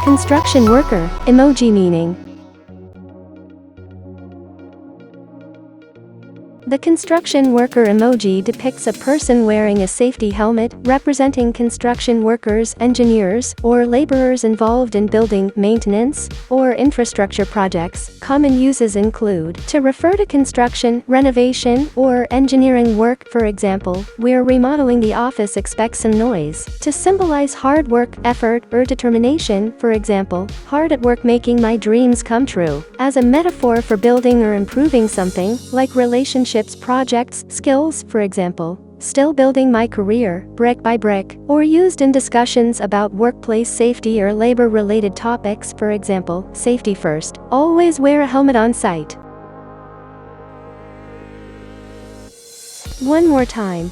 Construction worker, emoji meaning. The construction worker emoji depicts a person wearing a safety helmet, representing construction workers, engineers, or laborers involved in building, maintenance, or infrastructure projects. Common uses include to refer to construction, renovation, or engineering work. For example, we're remodeling the office, expect some noise. To symbolize hard work, effort, or determination. For example, hard at work making my dreams come true. As a metaphor for building or improving something, like relationships, projects, skills. For example, still building my career, brick by brick, or used in discussions about workplace safety or labor-related topics. For example, safety first. Always wear a helmet on site. One more time.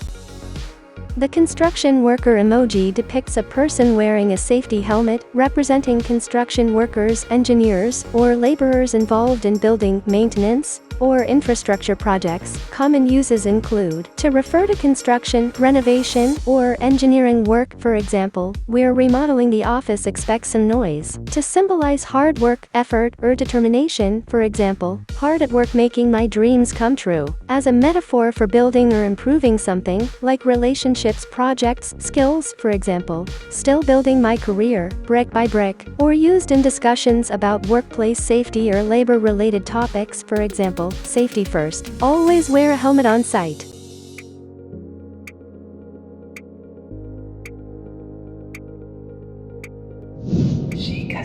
The construction worker emoji depicts a person wearing a safety helmet, representing construction workers, engineers, or laborers involved in building, maintenance, or infrastructure projects. Common uses include to refer to construction, renovation, or engineering work. For example, we're remodeling the office, expect some noise. To symbolize hard work, effort, or determination. For example, hard at work making my dreams come true. As a metaphor for building or improving something, like relationships, projects, skills. For example, still building my career, brick by brick, or used in discussions about workplace safety or labor-related topics. For example, safety first. Always wear a helmet on site. Chica